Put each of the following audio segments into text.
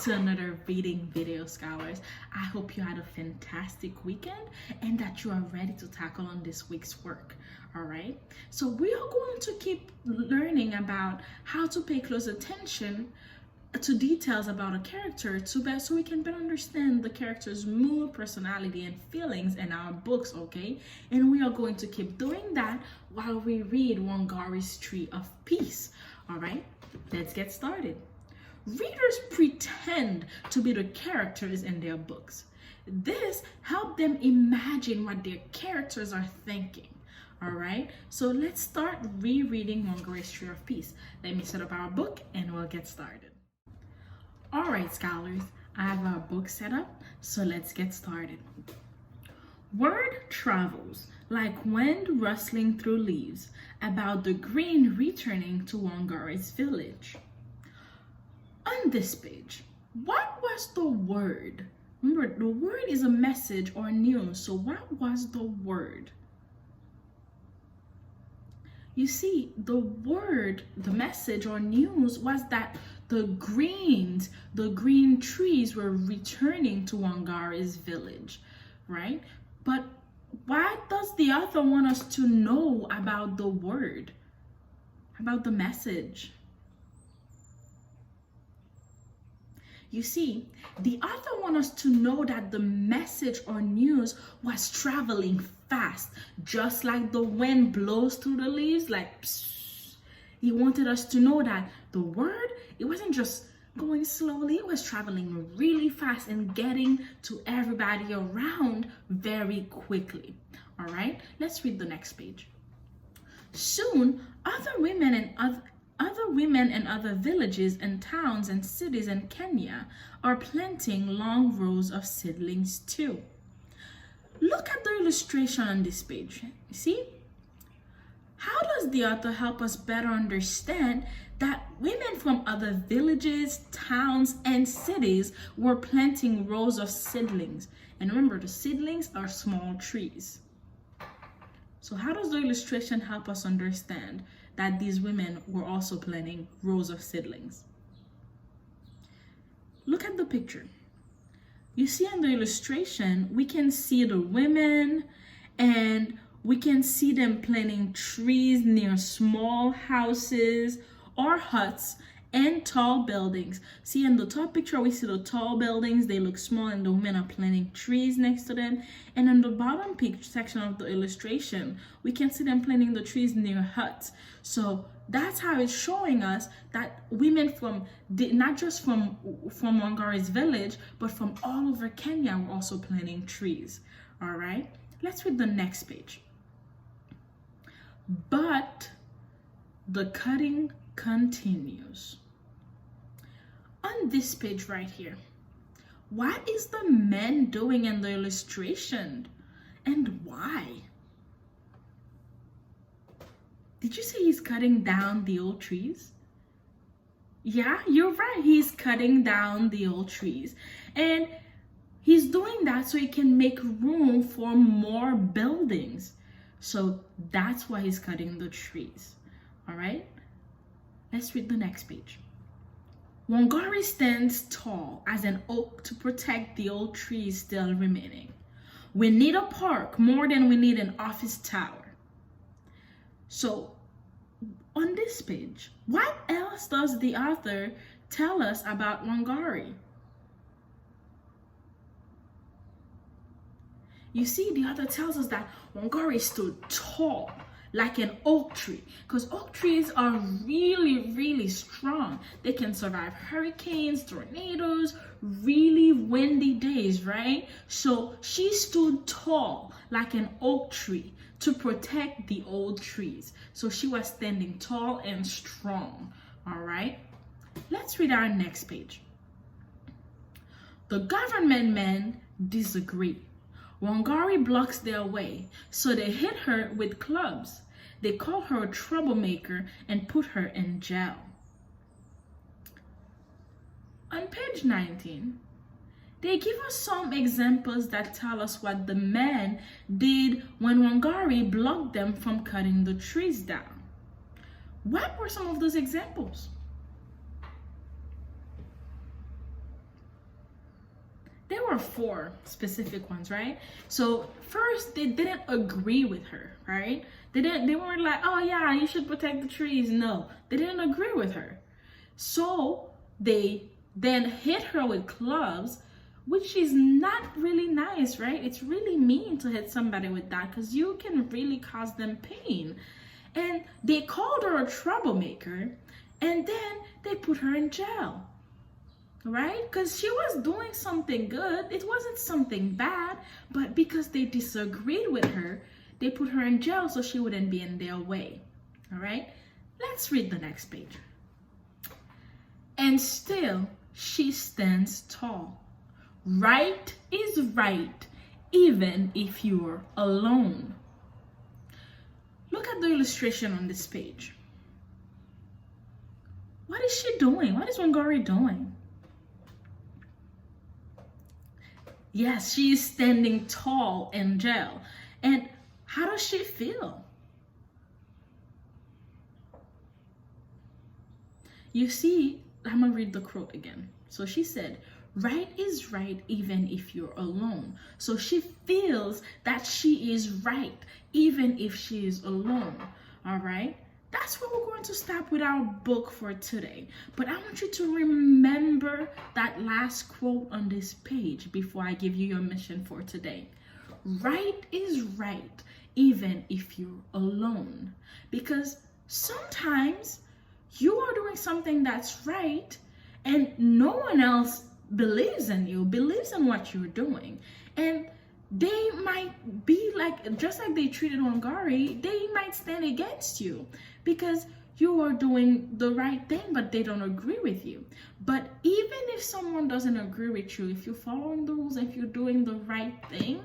to another reading video, scholars. I hope you had a fantastic weekend and that you are ready to tackle on this week's work. All right, so we are going to keep learning about how to pay close attention to details about a character so we can better understand the character's mood, personality, and feelings in our books, okay? And we are going to keep doing that while we read Wangari's Tree of Peace. All right, let's get started. Readers pretend to be the characters in their books. This helps them imagine what their characters are thinking. All right, so let's start rereading Wangari's Tree of Peace. Let me set up our book and we'll get started. All right, scholars, I have our book set up, so let's get started. Word travels like wind rustling through leaves about the green returning to Wangari's village. On this page, what was the word? Remember, the word is a message or news, so what was the word? You see, the word, the message or news was that the green trees were returning to Wangari's village, right? But why does the author want us to know about the word, about the message? You see, the author wants us to know that the message or news was traveling fast, just like the wind blows through the leaves, like psst. He wanted us to know that the word, it wasn't just going slowly, it was traveling really fast and getting to everybody around very quickly. All right, let's read the next page. Soon, other women in other villages and towns and cities in Kenya are planting long rows of seedlings too. Look at the illustration on this page. See? How does the author help us better understand that women from other villages, towns, and cities were planting rows of seedlings? And remember, the seedlings are small trees. So how does the illustration help us understand that these women were also planting rows of seedlings? Look at the picture. You see in the illustration, we can see the women and we can see them planting trees near small houses or huts and tall buildings. See in the top picture, we see the tall buildings, they look small, and the women are planting trees next to them. And in the bottom section of the illustration, we can see them planting the trees near huts. So that's how it's showing us that women from, not just from Wangari's village, but from all over Kenya were also planting trees. All right, let's read the next page. But the cutting continues. On this page right here, what is the man doing in the illustration and why? Did you say he's cutting down the old trees? Yeah, you're right. He's cutting down the old trees. And he's doing that so he can make room for more buildings. So that's why he's cutting the trees. All right, let's read the next page. Wangari stands tall as an oak to protect the old trees still remaining. We need a park more than we need an office tower. So on this page, what else does the author tell us about Wangari? You see, the author tells us that Wangari stood tall like an oak tree, because oak trees are really strong. They can survive hurricanes, tornadoes, really windy days, right? So she stood tall like an oak tree to protect the old trees. So she was standing tall and strong. All right, let's read our next page. The government men disagree. Wangari blocks their way, so they hit her with clubs. They call her a troublemaker and put her in jail. On page 19, they give us some examples that tell us what the men did when Wangari blocked them from cutting the trees down. What were some of those examples? there were four specific ones, right? So first they didn't agree with her, right? They weren't like, oh yeah, you should protect the trees. No, they didn't agree with her. So they then hit her with clubs, which is not really nice, right? It's really mean to hit somebody with that because you can really cause them pain. And they called her a troublemaker, and then they put her in jail, right? Because she was doing something good. It wasn't something bad, but because they disagreed with her, they put her in jail so she wouldn't be in their way, all right? Let's read the next page. And still she stands tall. Right is right, even if you're alone. Look at the illustration on this page. What is she doing? What is Wangari doing? Yes, she is standing tall in jail. And how does she feel? You see, I'm gonna read the quote again. So she said, right is right even if you're alone. So she feels that she is right even if she is alone. All right? That's where we're going to stop with our book for today. But I want you to remember that last quote on this page before I give you your mission for today. Right is right even if you're alone. Because sometimes you are doing something that's right and no one else believes in you, believes in what you're doing. And they might be like, just like they treated Wangari, they might stand against you because you are doing the right thing, but they don't agree with you. But even if someone doesn't agree with you, if you're following the rules, if you're doing the right thing,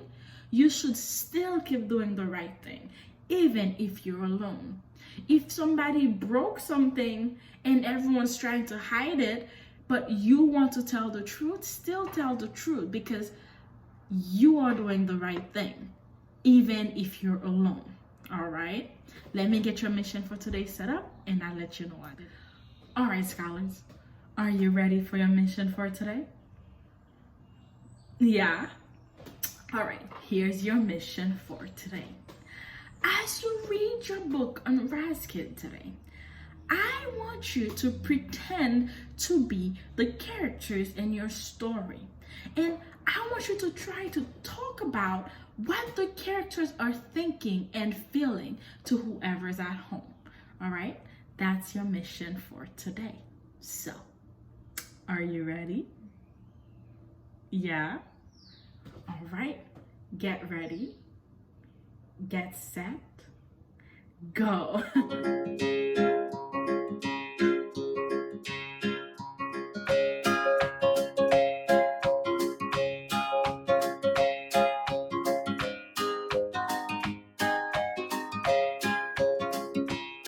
you should still keep doing the right thing, even if you're alone. If somebody broke something and everyone's trying to hide it, but you want to tell the truth, still tell the truth because you are doing the right thing, even if you're alone. All right? Let me get your mission for today set up and I'll let you know what it is. All right, scholars, are you ready for your mission for today? Yeah? All right, here's your mission for today. As you read your book on RazKids today, I want you to pretend to be the characters in your story. And I want you to try to talk about what the characters are thinking and feeling to whoever's at home. All right? That's your mission for today. So, are you ready? Yeah? All right. Get ready. Get set. Go.